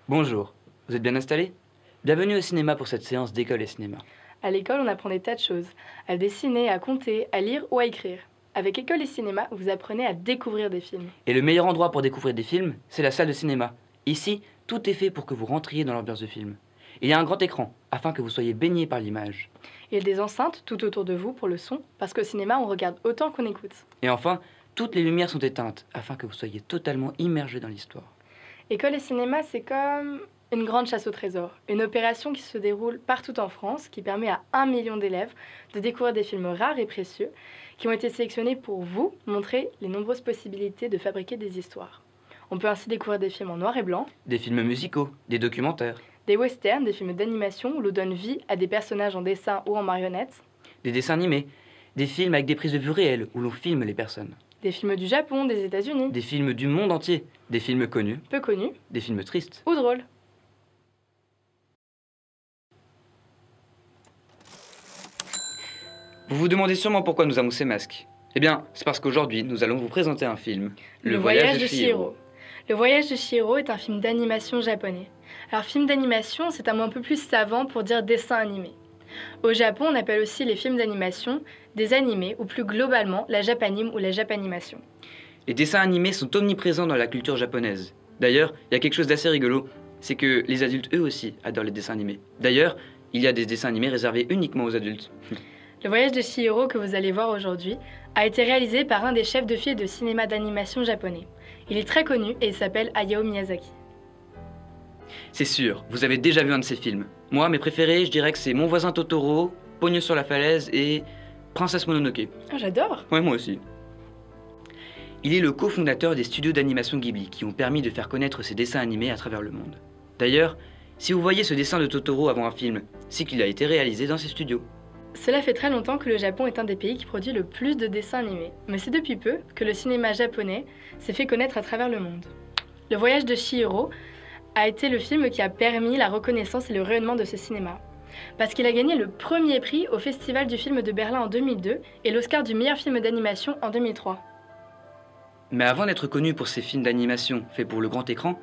Bonjour, vous êtes bien installés? Bienvenue au cinéma pour cette séance d'école et cinéma. À l'école, on apprend des tas de choses. À dessiner, à compter, à lire ou à écrire. Avec école et cinéma, vous apprenez à découvrir des films. Et le meilleur endroit pour découvrir des films, c'est la salle de cinéma. Ici, tout est fait pour que vous rentriez dans l'ambiance de film. Il y a un grand écran, afin que vous soyez baigné par l'image. Il y a des enceintes tout autour de vous pour le son, parce qu'au cinéma, on regarde autant qu'on écoute. Et enfin, toutes les lumières sont éteintes, afin que vous soyez totalement immergé dans l'histoire. École et cinéma, c'est comme une grande chasse au trésor. Une opération qui se déroule partout en France, qui permet à 1 million d'élèves de découvrir des films rares et précieux, qui ont été sélectionnés pour vous montrer les nombreuses possibilités de fabriquer des histoires. On peut ainsi découvrir des films en noir et blanc, Des films musicaux, des documentaires, des westerns, des films d'animation où l'on donne vie à des personnages en dessin ou en marionnettes, des dessins animés, des films avec des prises de vue réelles où l'on filme les personnes, des films du Japon, des États-Unis, des films du monde entier, des films connus, peu connus des films tristes. ou drôles. Vous vous demandez sûrement pourquoi nous avons ces masques. Eh bien, c'est parce qu'aujourd'hui, nous allons vous présenter un film. Le voyage de Chihiro. Le voyage de Chihiro est un film d'animation japonais. Alors, film d'animation, c'est un mot un peu plus savant pour dire dessin animé. Au Japon, on appelle aussi les films d'animation des animés, ou plus globalement, la japanime ou la japanimation. Les dessins animés sont omniprésents dans la culture japonaise. D'ailleurs, il y a quelque chose d'assez rigolo, c'est que les adultes eux aussi adorent les dessins animés. D'ailleurs, il y a des dessins animés réservés uniquement aux adultes. Le voyage de Chihiro que vous allez voir aujourd'hui a été réalisé par un des chefs de file de cinéma d'animation japonais. Il est très connu et il s'appelle Hayao Miyazaki. C'est sûr, vous avez déjà vu un de ces films. Moi, mes préférés, je dirais que c'est Mon voisin Totoro, Pogno sur la falaise et Princesse Mononoke. Ah, j'adore! Ouais, moi aussi. Il est le cofondateur des studios d'animation Ghibli qui ont permis de faire connaître ces dessins animés à travers le monde. D'ailleurs, si vous voyez ce dessin de Totoro avant un film, c'est qu'il a été réalisé dans ces studios. Cela fait très longtemps que le Japon est un des pays qui produit le plus de dessins animés, mais c'est depuis peu que le cinéma japonais s'est fait connaître à travers le monde. Le voyage de Chihiro a été le film qui a permis la reconnaissance et le rayonnement de ce cinéma, parce qu'il a gagné le premier prix au Festival du film de Berlin en 2002 et l'Oscar du meilleur film d'animation en 2003. Mais avant d'être connu pour ses films d'animation faits pour le grand écran,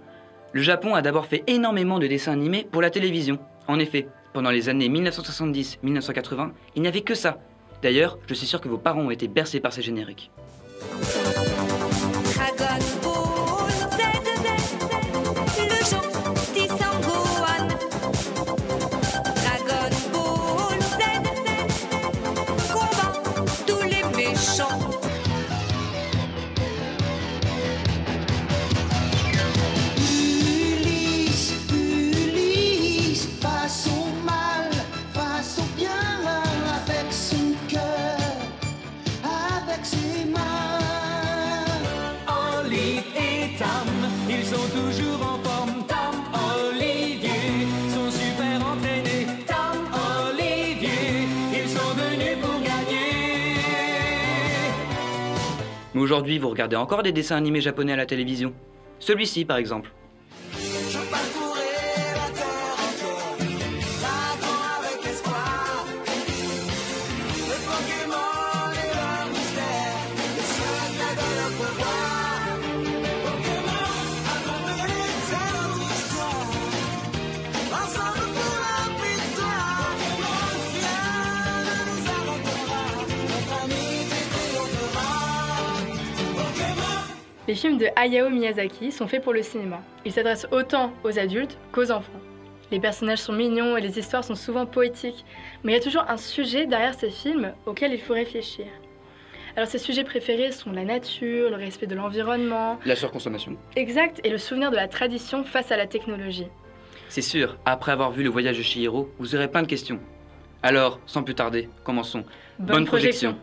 le Japon a d'abord fait énormément de dessins animés pour la télévision. En effet, pendant les années 1970-1980, il n'y avait que ça. D'ailleurs, je suis sûr que vos parents ont été bercés par ces génériques. Ils sont toujours en forme, Tom, Olivier, sont super entraînés, Tom, Olivier, ils sont venus pour gagner. Mais aujourd'hui, vous regardez encore des dessins animés japonais à la télévision. Celui-ci, par exemple. Je parcourais la terre encore, j'attends avec espoir. Le Pokémon et leur mystère, le secret de leur pouvoir. Pokémon, racontez leur histoire, ensemble pour la victoire. Rien ne nous arrêtera, notre amitié triomphera. Pokémon. Les films de Hayao Miyazaki sont faits pour le cinéma. Ils s'adressent autant aux adultes qu'aux enfants. Les personnages sont mignons et les histoires sont souvent poétiques, mais il y a toujours un sujet derrière ces films auquel il faut réfléchir. Alors ces sujets préférés sont la nature, le respect de l'environnement, La surconsommation. exact, et le souvenir de la tradition face à la technologie. C'est sûr, après avoir vu le voyage de Chihiro, vous aurez plein de questions. Alors, sans plus tarder, commençons. Bonne projection.